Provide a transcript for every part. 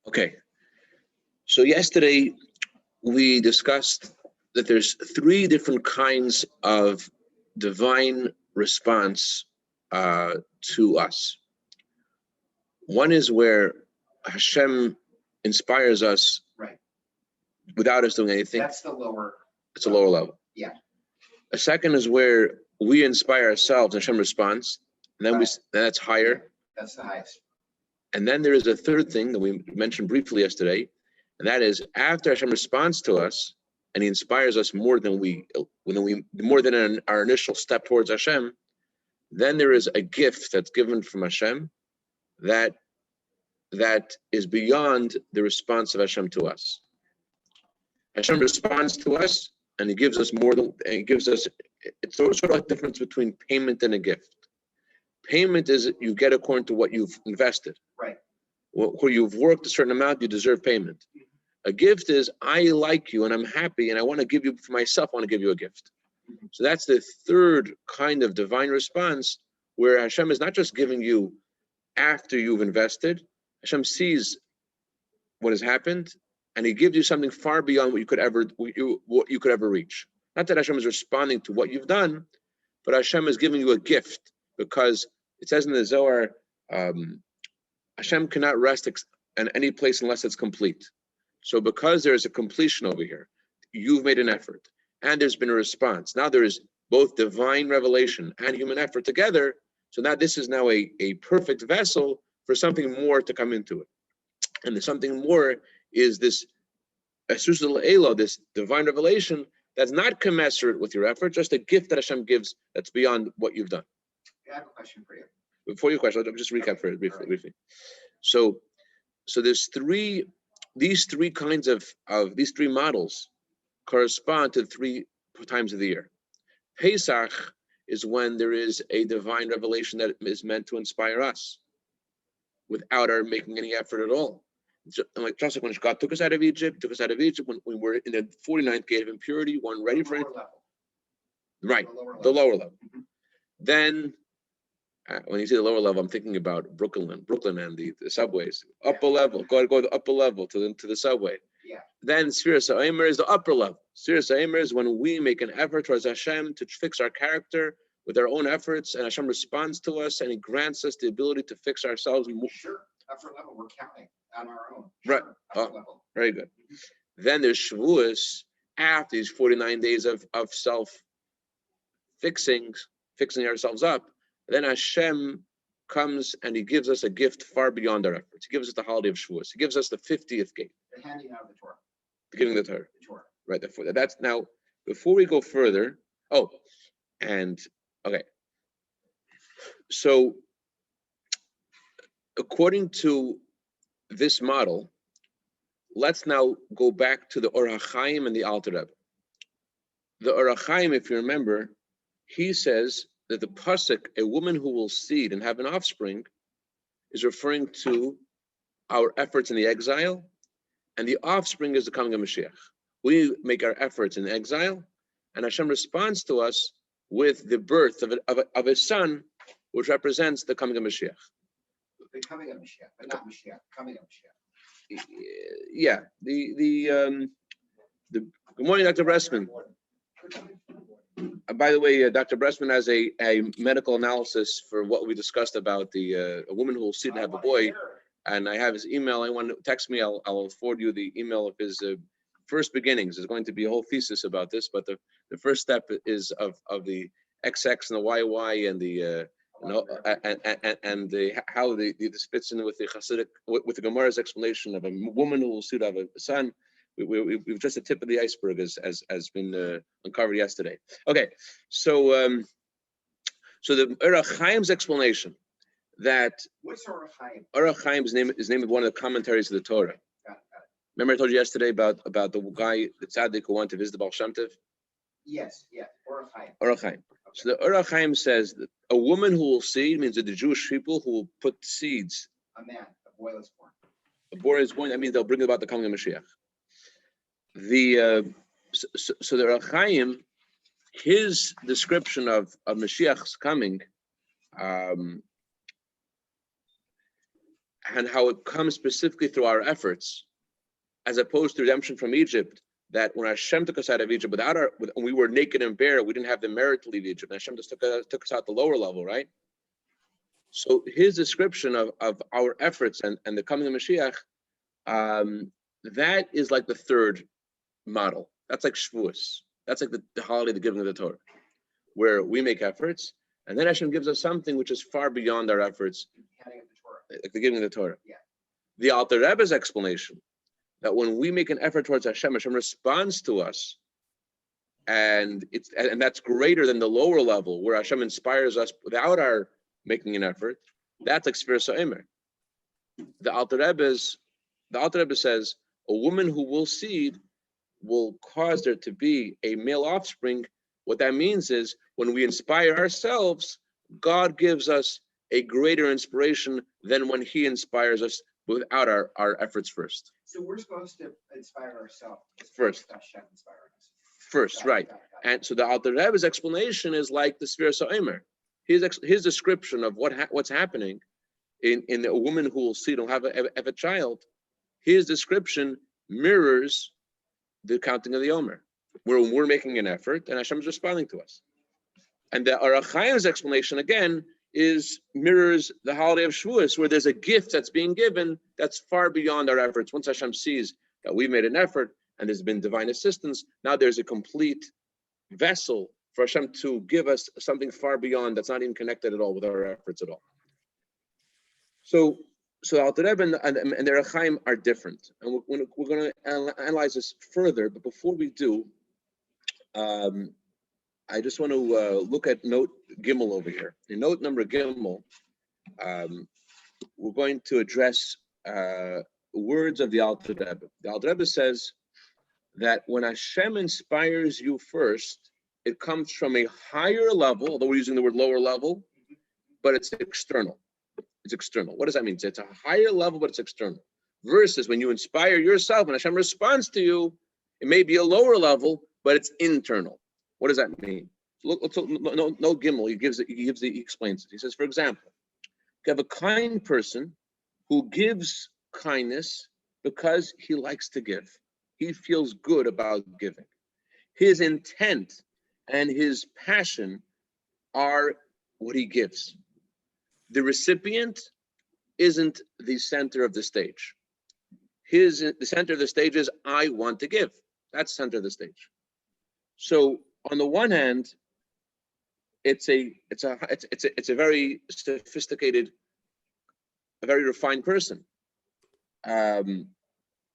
Okay, so yesterday we discussed that there's three different kinds of divine response to us. One is where Hashem inspires us right without us doing anything. That's the lower. It's a lower level. Yeah. A second is where we inspire ourselves and Hashem responds, and then that's higher. That's the highest. And then there is a third thing that we mentioned briefly yesterday, and that is after Hashem responds to us and He inspires us more than our initial step towards Hashem. Then there is a gift that's given from Hashem that is beyond the response of Hashem to us. Hashem responds to us, and He gives us more than, and He gives us. It's sort of like the difference between payment and a gift. Payment is you get according to what you've invested. Right. Where you've worked a certain amount, you deserve payment. A gift is I like you and I'm happy and I want to give you for myself. I want to give you a gift. So that's the third kind of divine response, where Hashem is not just giving you after you've invested. Hashem sees what has happened, and He gives you something far beyond what you could ever reach. Not that Hashem is responding to what you've done, but Hashem is giving you a gift, because it says in the Zohar, Hashem cannot rest in any place unless it's complete. So because there is a completion over here, you've made an effort, and there's been a response. Now there is both divine revelation and human effort together. So now this is now a perfect vessel for something more to come into it. And the something more is this this divine revelation that's not commensurate with your effort, just a gift that Hashem gives that's beyond what you've done. I have a question for you. Before your question, I'll just recap for it briefly. So there's these three kinds of these three models correspond to 3 times of the year. Pesach is when there is a divine revelation that is meant to inspire us without our making any effort at all. Just like when God took us out of Egypt, when we were in the 49th gate of impurity, weren't ready for it. Right, the lower level. Mm-hmm. Then, when you say the lower level, I'm thinking about Brooklyn and the subways. Upper level, go to the upper level to the subway. Yeah. Then Sfiras HaOmer is the upper level. Sfiras HaOmer is when we make an effort towards Hashem to fix our character with our own efforts, and Hashem responds to us, and He grants us the ability to fix ourselves. Sure, upper level, we're counting on our own. Sure. Right. Level. Very good. Mm-hmm. Then there's Shavuos, after these 49 days of fixing ourselves up. Then Hashem comes and He gives us a gift far beyond our efforts. He gives us the holiday of Shavuos. He gives us the 50th gate. The handing out of the Torah. The giving of the Torah. The Torah. Right. That's now. Before we go further. Okay. So, according to this model, let's now go back to the Arachim and the Alter Rebbe. The Arachim, if you remember, he says that the pasuk, a woman who will seed and have an offspring, is referring to our efforts in the exile, and the offspring is the coming of Mashiach. We make our efforts in exile, and Hashem responds to us with the birth of a son, which represents the coming of Mashiach. The coming of Mashiach, but not Mashiach, coming of Mashiach. Yeah. Good morning, Dr. Bressman. By the way, Dr. Bressman has a medical analysis for what we discussed about a woman who will see and have a boy, and I have his email. I want to text me. I'll forward you the email of his first beginnings. There's going to be a whole thesis about this, but the first step is of the XX and the YY and the how this fits in with the Hasidic, with the Gemara's explanation of a woman who will soon have a son. We've just the tip of the iceberg has been uncovered yesterday. Okay, so the Arachim's explanation that what's Arachim? Arachim's name is named one of the commentaries of the Torah. Got it. Remember I told you yesterday about the guy, the tzaddik who wanted to visit the Baal Shem Tov? Yes, Arachim. Arachim. Okay. So the Arachim says that a woman who will seed means that the Jewish people who will put seeds. A man, a boy is born. A boy is born. That means they'll bring about the coming of Mashiach. So the Arachim, his description of Mashiach's coming, and how it comes specifically through our efforts, as opposed to redemption from Egypt, that when Hashem took us out of Egypt, when we were naked and bare, we didn't have the merit to leave Egypt. And Hashem just took us out the lower level, right? So his description of our efforts and the coming of Mashiach, that is like the third model. That's like Shavuos. That's like the holiday, the giving of the Torah, where we make efforts, and then Hashem gives us something which is far beyond our efforts, like the giving of the Torah. Yeah. The Alter Rebbe's explanation that when we make an effort towards Hashem, Hashem responds to us, and that's greater than the lower level where Hashem inspires us without our making an effort. That's like Sfir So'emer. The Alter Rebbe says a woman who will seed will cause there to be a male offspring. What that means is when we inspire ourselves, God gives us a greater inspiration than when He inspires us without our efforts first. So we're supposed to inspire ourselves First. Hashem inspiring us. First, right. And so the Alter Rebbe's explanation is like the Sfir So'emer. His description of what's happening in a woman who will see, don't have a child, his description mirrors the counting of the Omer, where we're making an effort and Hashem is responding to us. And the Arachim's explanation again mirrors the holiday of Shavuos, where there's a gift that's being given that's far beyond our efforts. Once Hashem sees that we've made an effort and there's been divine assistance, now there's a complete vessel for Hashem to give us something far beyond that's not even connected at all with our efforts at all. So Alter Rebbe and the Arachim are different, and we're going to analyze this further. But before we do, I just want to look at note Gimel over here. In note number Gimel, we're going to address words of the Alter Rebbe. The Alter Rebbe says that when Hashem inspires you first, it comes from a higher level, although we're using the word lower level, but it's external. It's external. What does that mean? It's a higher level, but it's external. Versus when you inspire yourself and Hashem responds to you, it may be a lower level, but it's internal. What does that mean? Look, no Gimel. He explains it. He says, for example, you have a kind person who gives kindness because he likes to give. He feels good about giving. His intent and his passion are what he gives. The recipient isn't the center of the stage. The center of the stage is I want to give. That's the center of the stage. So on the one hand, it's a very sophisticated, a very refined person. I'm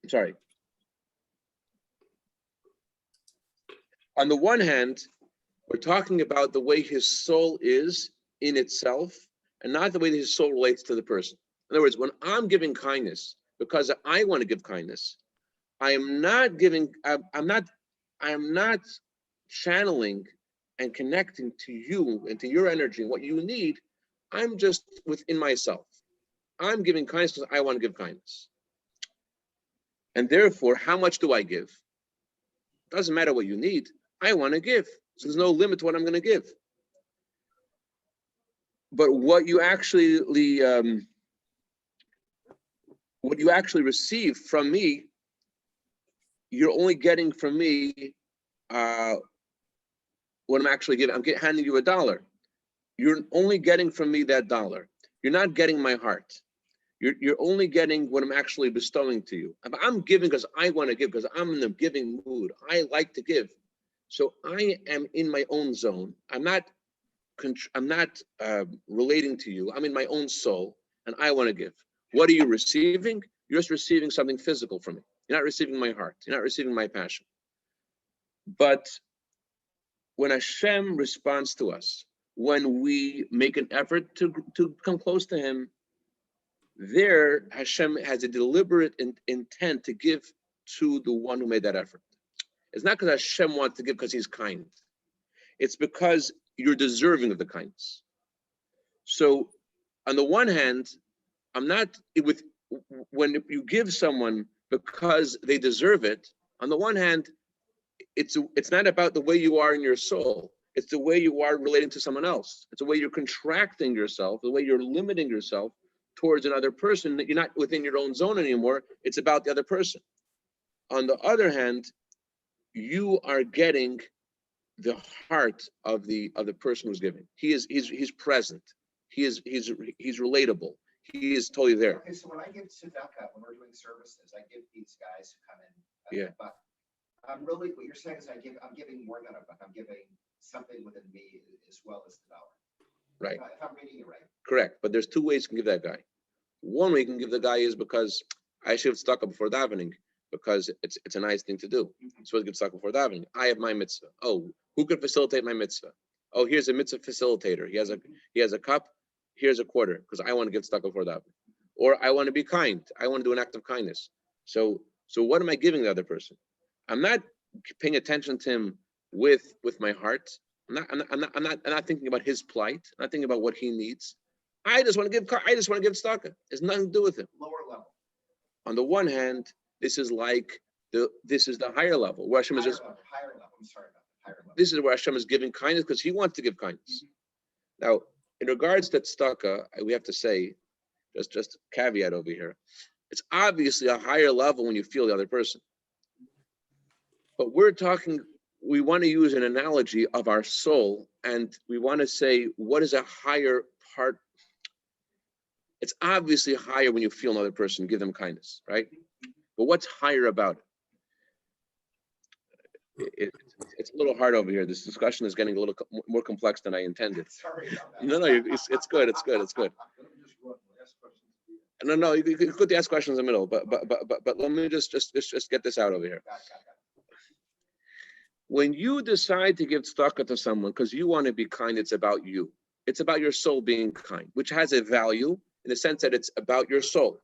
sorry. On the one hand, we're talking about the way his soul is in itself, and not the way that his soul relates to the person. In other words, when I'm giving kindness because I want to give kindness, I am not channeling and connecting to you and to your energy and what you need. I'm just within myself. I'm giving kindness because I want to give kindness. And therefore, how much do I give? Doesn't matter what you need. I want to give. So there's no limit to what I'm going to give. But what you actually receive from me, you're only getting from me what I'm actually giving. I'm handing you $1. You're only getting from me that $1. You're not getting my heart. You're only getting what I'm actually bestowing to you. If I'm giving because I want to give, because I'm in the giving mood, I like to give. So I am in my own zone. I'm not relating to you. I'm in my own soul, and I want to give. What are you receiving? You're just receiving something physical from me. You're not receiving my heart. You're not receiving my passion. But when Hashem responds to us, when we make an effort to come close to Him, there Hashem has a deliberate intent to give to the one who made that effort. It's not because Hashem wants to give because He's kind. It's because you're deserving of the kindness. So, on the one hand, when you give someone because they deserve it, on the one hand, it's not about the way you are in your soul. It's the way you are relating to someone else. It's the way you're contracting yourself, the way you're limiting yourself towards another person, that you're not within your own zone anymore. It's about the other person. On the other hand, you are getting the heart of the person who's giving. He's present. He's relatable. He is totally there. Okay, so when I give tzedakah, when we're doing services, I give these guys who come in. Yeah. But I'm really, what you're saying is I'm giving more than a buck. I'm giving something within me as well as the dollar. Right. If I'm reading it right. Correct. But there's two ways you can give that guy. One way you can give the guy is because I should have tzedakah before davening, because it's a nice thing to do. So I give tzedakah before davening. I have my mitzvah. Oh, who could facilitate my mitzvah? Oh, here's a mitzvah facilitator. He has a cup. Here's a quarter, because I want to give tzedakah before davening. Or I want to be kind. I want to do an act of kindness. So what am I giving the other person? I'm not paying attention to him with my heart. I'm not thinking about his plight. I'm not thinking about what he needs. I just want to give tzedakah. It's nothing to do with him. Lower level. On the one hand, this is the higher level where Hashem is just Higher level. I'm sorry about that. Higher level. This is where Hashem is giving kindness because He wants to give kindness. Now, in regards to tzedakah, we have to say, just caveat over here, it's obviously a higher level when you feel the other person. But we want to use an analogy of our soul, and we want to say, what is a higher part? It's obviously higher when you feel another person, give them kindness, right? But what's higher about it? It's a little hard over here. This discussion is getting a little more complex than I intended. Sorry about that. No, it's good. No, you could ask questions in the middle, but let me just get this out over here. When you decide to give tzedakah to someone because you want to be kind, it's about you. It's about your soul being kind, which has a value in the sense that it's about your soul.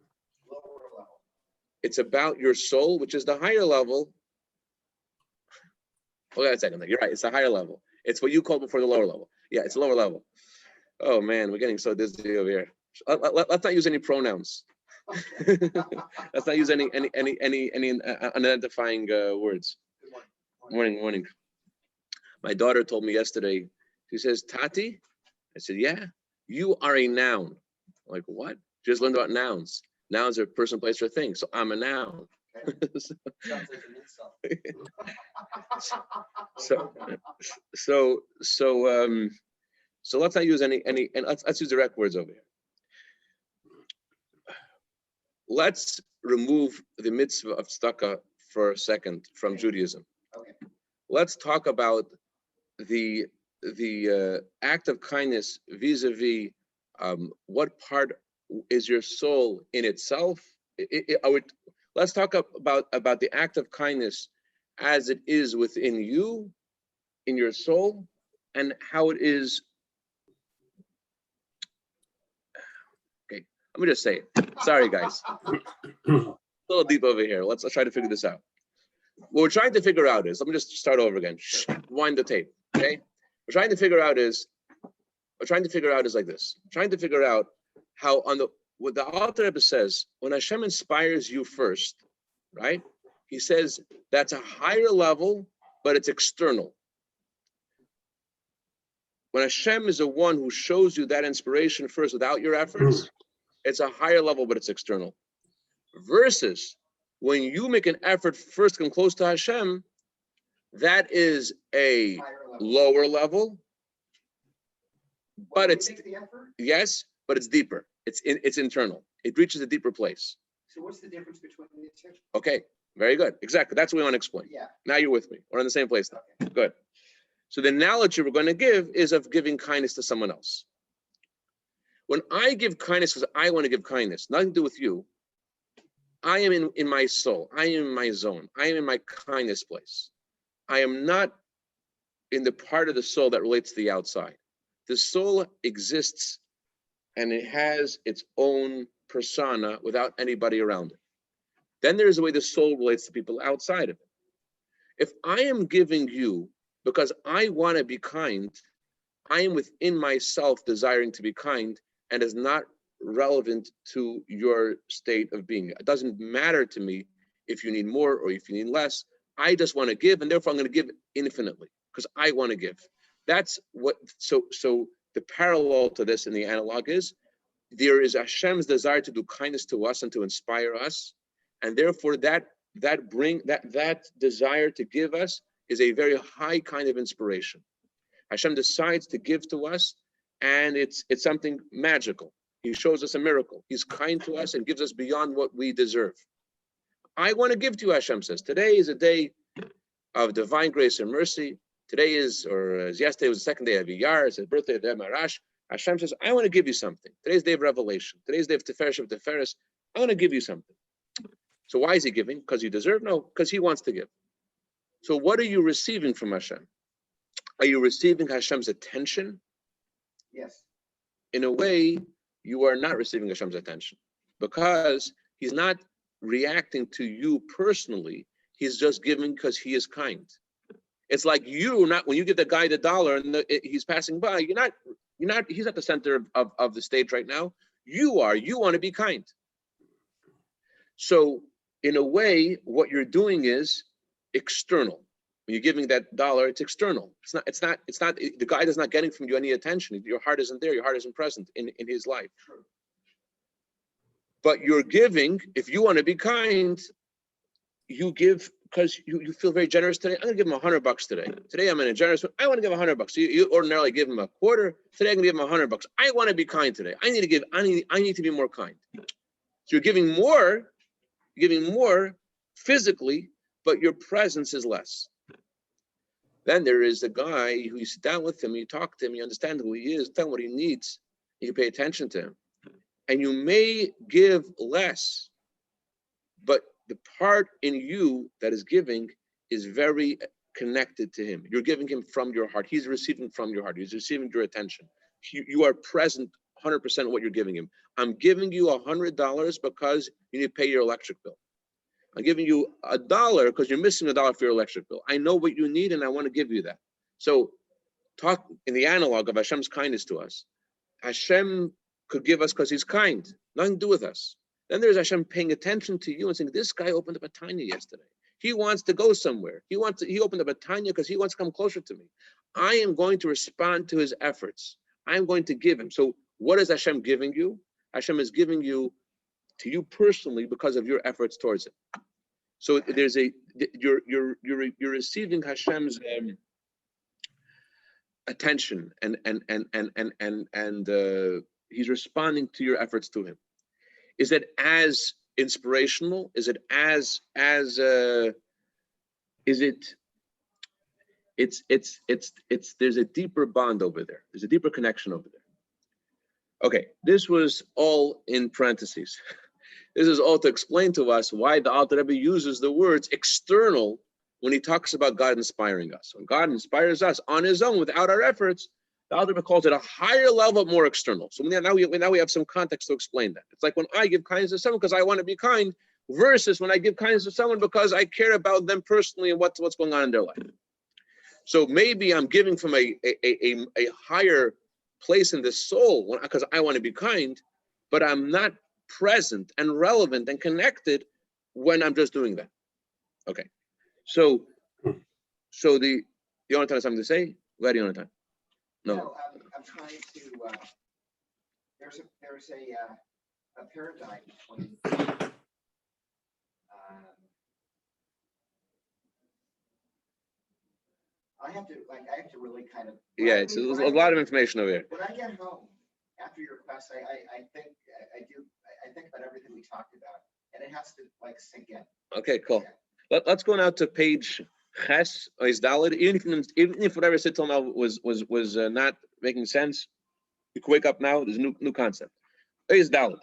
Lower level. It's about your soul, which is the higher level. Hold on a second. You're right. It's a higher level. It's what you called before the lower level. Yeah, it's a lower level. Oh man, we're getting so dizzy over here. Let's not use any pronouns. Let's not use any unidentifying words. Morning. My daughter told me yesterday. She says, "Tati," I said, "Yeah, you are a noun." I'm like, what? She just learned about nouns. Nouns are person, place, or thing. So I'm a noun. Sounds like an insult. So let's not use any and let's use direct words over here. Let's remove the mitzvah of tzedakah for a second from Judaism. Okay. Let's talk about the act of kindness vis-a-vis what part is your soul in itself. Let's talk about the act of kindness as it is within you, in your soul, and how it is. Okay, let me just say it. Sorry, guys. A little deep over here. Let's try to figure this out. What we're trying to figure out is, let me just start over again. Wind the tape. Okay. We're trying to figure out is like this. We're trying to figure out how what the Alter Rebbe says, when Hashem inspires you first, right? He says that's a higher level, but it's external. When Hashem is the one who shows you that inspiration first without your efforts, it's a higher level, but it's external. Versus when you make an effort first to come close to Hashem, that is a lower level, but it's yes, but it's deeper. It's internal. It reaches a deeper place. So what's the difference between the two? Okay, very good. Exactly. That's what we want to explain. Yeah. Now you're with me. We're on the same place now. Okay. Good. So the analogy we're going to give is of giving kindness to someone else. When I give kindness because I want to give kindness, nothing to do with you, I am in my soul. I am in my zone. I am in my kindness place. I am not in the part of the soul that relates to the outside. The soul exists and it has its own persona without anybody around it. Then there's the way the soul relates to people outside of it. If I am giving you because I want to be kind, I am within myself desiring to be kind and is not relevant to your state of being. It doesn't matter to me if you need more or if you need less. I just want to give, and therefore I'm going to give infinitely because I want to give. That's what, so the parallel to this in the analog is there is Hashem's desire to do kindness to us and to inspire us, and therefore that desire to give us is a very high kind of inspiration. Hashem decides to give to us, and it's something magical. He shows us a miracle. He's kind to us and gives us beyond what we deserve. I want to give to you, Hashem says. Today is a day of divine grace and mercy. Today is, or as yesterday was the second day of Iyar, it's the birthday of Marash. Hashem says, I want to give you something. Today's day of revelation. Today's day of Tiferes. I want to give you something. So why is he giving? Because you deserve? No, because he wants to give. So what are you receiving from Hashem? Are you receiving Hashem's attention? Yes. In a way, you are not receiving Hashem's attention, because he's not reacting to you personally. He's just giving because he is kind. It's like when you give the guy the dollar and he's passing by, he's at the center of the stage right now. You want to be kind. So in a way, what you're doing is external. When you're giving that dollar, it's external. It's not, the guy is not getting from you any attention. Your heart isn't there. Your heart isn't present in his life. But you're giving, if you want to be kind, you give because you feel very generous today. I'm going to give him $100 today. Today I'm in a generous mood. I want to give $100. So you ordinarily give him a quarter. Today I'm going to give him $100. I want to be kind today. I need to be more kind. So you're giving more physically, but your presence is less. Then there is a guy who you sit down with him, you talk to him, you understand who he is, tell him what he needs, you pay attention to him. And you may give less, but the part in you that is giving is very connected to him. You're giving him from your heart. He's receiving from your heart. He's receiving your attention. You are present 100% what you're giving him. I'm giving you $100 because you need to pay your electric bill. I'm giving you $1 because you're missing $1 for your electric bill. I know what you need and I want to give you that. So talk in the analog of Hashem's kindness to us. Hashem could give us because he's kind, nothing to do with us. Then there's Hashem paying attention to you and saying, this guy opened up a tanya yesterday. He wants to go somewhere. He opened up a tanya because he wants to come closer to me. I am going to respond to his efforts. I'm going to give him. So what is Hashem giving you? Hashem is giving you to you personally because of your efforts towards it. So there's you're receiving Hashem's attention and he's responding to your efforts to him. Is it as inspirational? Is it there's a deeper bond over there. There's a deeper connection over there. Okay, this was all in parentheses. This is all to explain to us why the Alter Rebbe uses the words external when he talks about God inspiring us. When God inspires us on his own without our efforts, the Alter Rebbe calls it a higher level, more external. So now we have some context to explain that. It's like when I give kindness to someone because I want to be kind, versus when I give kindness to someone because I care about them personally and what's going on in their life. So maybe I'm giving from a higher place in the soul because I want to be kind, but I'm not present and relevant and connected when I'm just doing that. Okay. So the Yonatan has something to say? Go ahead, Yonatan. No. I'm trying to. There's a paradigm between. I have to really kind of. Yeah, it's a lot of information over here. When I get home after your class, I think about everything we talked about, and it has to sink in. Okay, cool. Yeah. Let's go now to page Ches or Isdalid. Even if whatever I said till now was not making sense, you can wake up now. There's a new concept. Isdalid.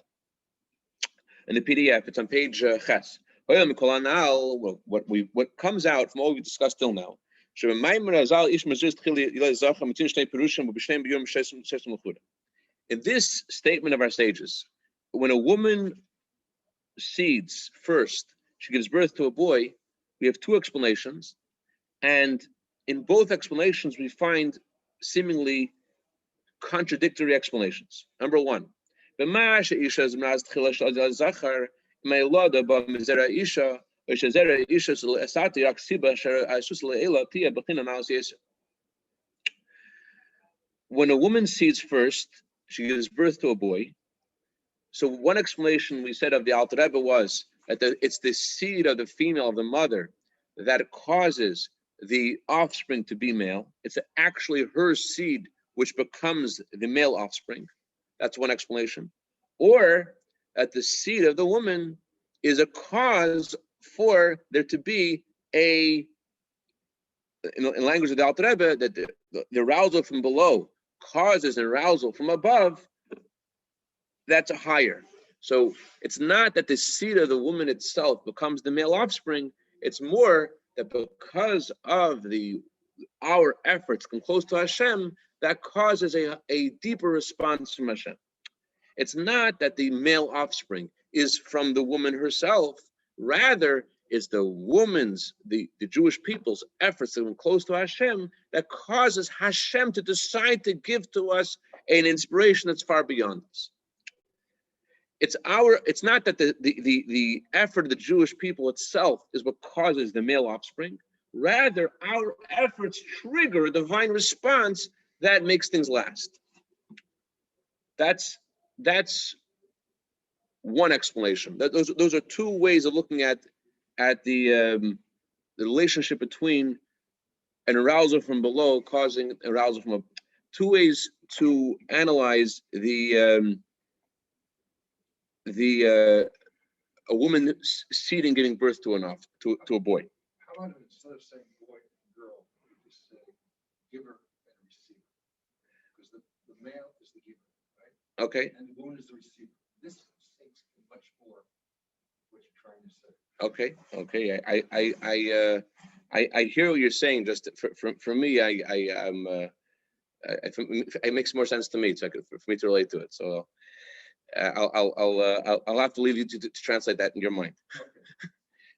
In the PDF, it's on page Ches. What comes out from all we discussed till now. In this statement of our sages, when a woman seeds first, she gives birth to a boy, we have two explanations, and in both explanations we find seemingly contradictory explanations. Number one, when a woman seeds first, she gives birth to a boy, So one explanation we said of the Alter Rebbe was that it's the seed of the female, of the mother, that causes the offspring to be male. It's actually her seed which becomes the male offspring. That's one explanation. Or that the seed of the woman is a cause for there to be in language of the Alter Rebbe, that the arousal from below causes an arousal from above that's a higher. So it's not that the seed of the woman itself becomes the male offspring. It's more that because of our efforts come close to Hashem, that causes a deeper response from Hashem. It's not that the male offspring is from the woman herself. Rather, it's the woman's, the Jewish people's efforts to come close to Hashem that causes Hashem to decide to give to us an inspiration that's far beyond us. It's not that the effort of the Jewish people itself is what causes the male offspring. Rather, our efforts trigger a divine response that makes things last. That's one explanation. Those are two ways of looking at the relationship between an arousal from below causing arousal from above. Two ways to analyze a woman seeding giving birth to a boy. How about instead of saying boy and girl, we just say giver and receiver? Because the male is the giver, right? Okay. And the woman is the receiver. This seems much more what you're trying to Okay. I hear what you're saying. Just for me, it makes more sense to me. So for me to relate to it. So I'll have to leave you to translate that in your mind.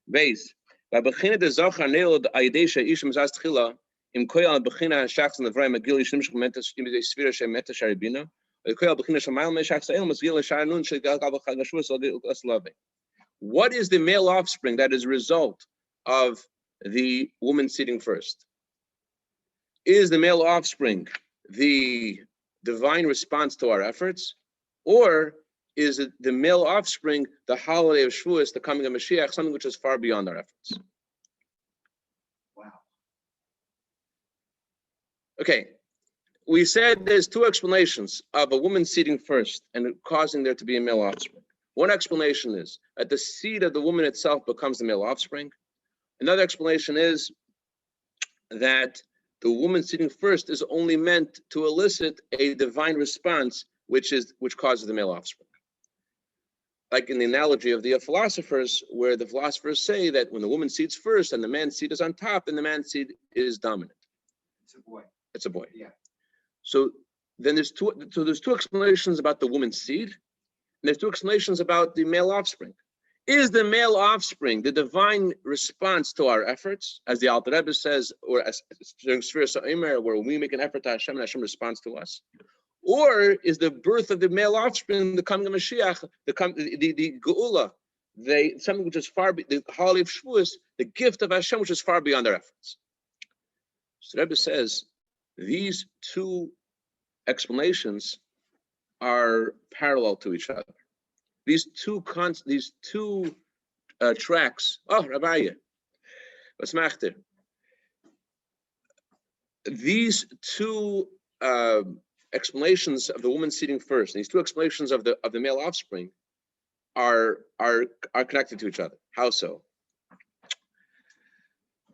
Base. By beginning the Zachar nailed Aidesha Ishim Zast Chila, im Koyal Begina Shachs and the Vrime Gili Shimsh Metas in the Sphere Shemeta Sharibina, the Koyal Begina Shamal Meshachs Elmas Gil Shanun Shigal Gabachagashu. What is the male offspring that is a result of the woman seeding first? Is the male offspring the divine response to our efforts, or is it the male offspring, the holiday of Shavuos, the coming of Mashiach, something which is far beyond our efforts? Wow. Okay, we said there's two explanations of a woman seeding first and causing there to be a male offspring. One explanation is that the seed of the woman itself becomes the male offspring. Another explanation is that the woman seeding first is only meant to elicit a divine response, which causes the male offspring. Like in the analogy of the philosophers, where the philosophers say that when the woman seeds first and the man's seed is on top, then the man's seed is dominant. It's a boy. It's a boy. Yeah. So then there's two explanations about the woman's seed, and there's two explanations about the male offspring. Is the male offspring the divine response to our efforts, as the Alter Rebbe says, or as during Sphere Sa'omer, where we make an effort to Hashem and Hashem responds to us? Or is the birth of the male offspring, the coming of Mashiach, the Geula, something which is the holiday of Shavuos, the gift of Hashem, which is far beyond our efforts? So the Rebbe says these two explanations are parallel to each other. These two tracks. Oh, Rabbi, what's machter? These two explanations of the woman seeding first, these two explanations of the male offspring, are connected to each other. How so?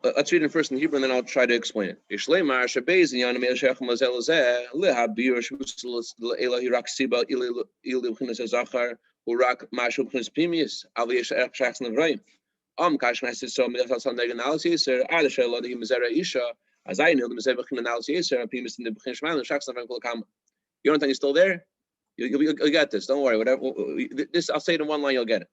Let's read it first in Hebrew, and then I'll try to explain it. Yonatan, you still there? You'll get this. Don't worry. Whatever this, I'll say it in one line. You'll get it.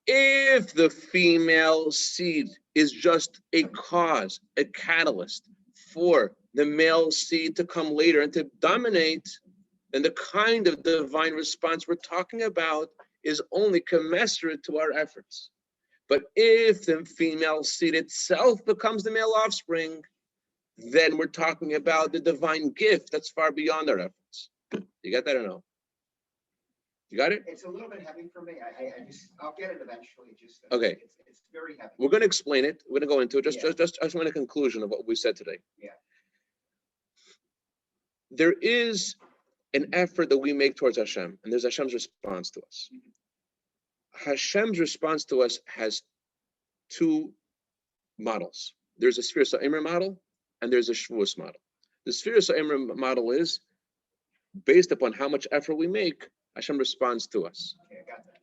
If the female seed is just a cause, a catalyst for the male seed to come later and to dominate, then the kind of divine response we're talking about is only commensurate to our efforts. But if the female seed itself becomes the male offspring, then we're talking about the divine gift that's far beyond our efforts. You get that or no? You got it? It's a little bit heavy for me. I'll get it eventually. Okay. It's very heavy. We're going to explain it. We're going to go into it. Yeah. Just want a conclusion of what we said today. Yeah. There is an effort that we make towards Hashem, and there's Hashem's response to us. Hashem's response to us has two models. There's a Sfira Sa'imra model, and there's a Shavuos model. The Sfira Sa'imra model is based upon how much effort we make, Hashem responds to us. Okay, I got that.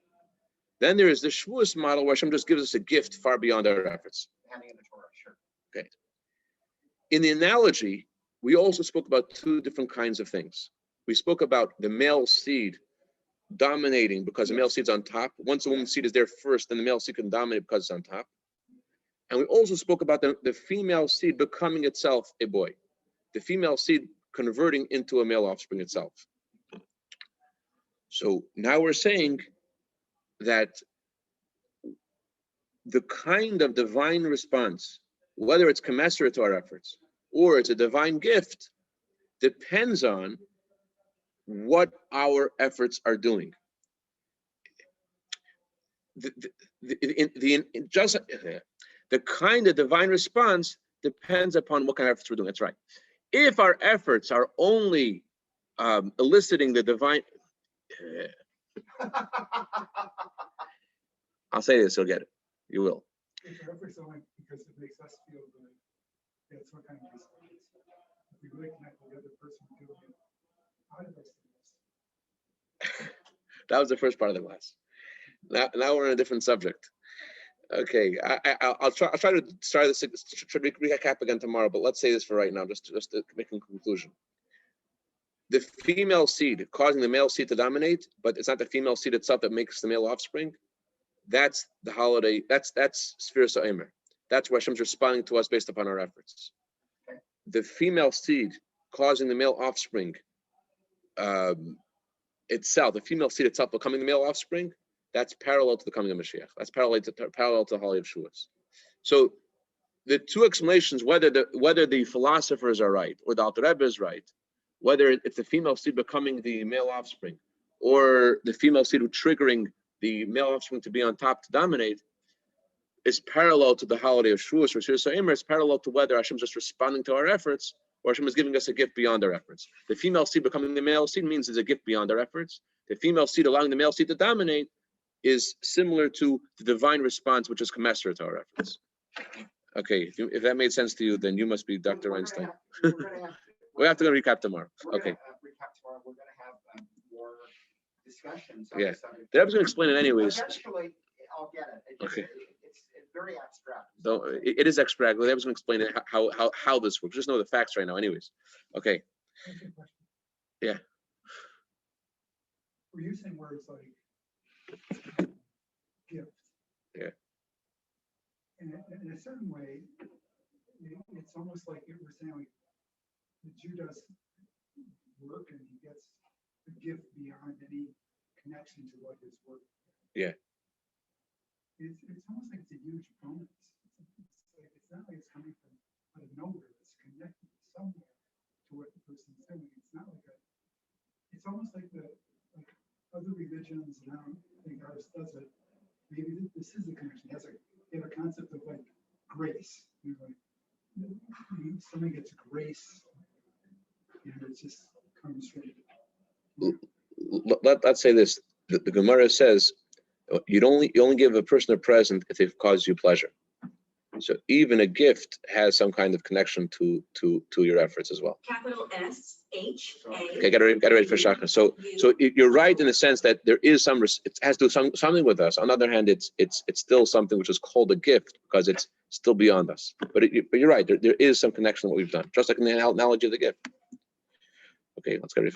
Then there is the Shavuos model where Hashem just gives us a gift far beyond our efforts. Handing in the Torah, sure. Okay. In the analogy, we also spoke about two different kinds of things. We spoke about the male seed dominating because the male seed's on top. Once the woman's seed is there first, then the male seed can dominate because it's on top. And we also spoke about the female seed becoming itself a boy. The female seed converting into a male offspring itself. So now we're saying that the kind of divine response, whether it's commensurate to our efforts or it's a divine gift, depends on what our efforts are doing. The kind of divine response depends upon what kind of efforts we're doing. That's right. If our efforts are only eliciting the divine, I'll say this, you'll get it. You will. If our efforts only because it makes us feel good, that's what kind of response. If we really connect with the other person doing it, out of us. That was the first part of the class. Now we're on a different subject. Okay, I'll try to start this. Try to recap again tomorrow, but let's say this for right now, just to make a conclusion. The female seed causing the male seed to dominate, but it's not the female seed itself that makes the male offspring. That's the holiday. That's Sfira Sa'imra. That's where Hashem's responding to us based upon our efforts. The female seed causing the male offspring itself, the female seed itself becoming the male offspring, that's parallel to the coming of Mashiach. That's parallel to the holiday of Shavuos. So the two explanations, whether the philosophers are right or the Alter Rebbe is right, whether it's the female seed becoming the male offspring or the female seed triggering the male offspring to be on top to dominate, is parallel to the holiday of Shavuos or Sfira Sa'imra. It's parallel to whether Hashem's just responding to our efforts or Hashem is giving us a gift beyond our efforts. The female seed becoming the male seed means it's a gift beyond our efforts. The female seed allowing the male seed to dominate is similar to the divine response, which is commensurate to our efforts. Okay, if that made sense to you, then you must be Dr. Einstein. We have to go recap tomorrow. Okay. Recap tomorrow. We're going to have more discussions. Yeah, the Rebbe's going to explain it anyways. Eventually, I'll get it. Okay. It's very abstract. No, it is abstract. The Rebbe's going to explain it how this works. Just know the facts right now, anyways. Okay. Yeah. We're using words like gift. Yeah. In a certain way, it's almost like we're saying like the Jew does work and he gets a gift beyond any connection to what his work. Yeah. It's almost like it's a huge bonus. It's not like it's coming from out of nowhere. It's connected somewhere to what the person's doing. It's not like it's almost like other religions, and I don't think ours does it. Maybe this is the connection. They have a concept of like grace. Somebody gets grace, and it just comes from. Let's say this: the Gemara says, you only give a person a present if they've caused you pleasure. So even a gift has some kind of connection to your efforts as well. Capital S-H-A. Okay, got to ready for Shachar. So you're right in the sense that there is it has to do something with us. On the other hand, it's still something which is called a gift because it's still beyond us. But you're right. There is some connection to what we've done, just like in the analogy of the gift. Okay, let's get ready.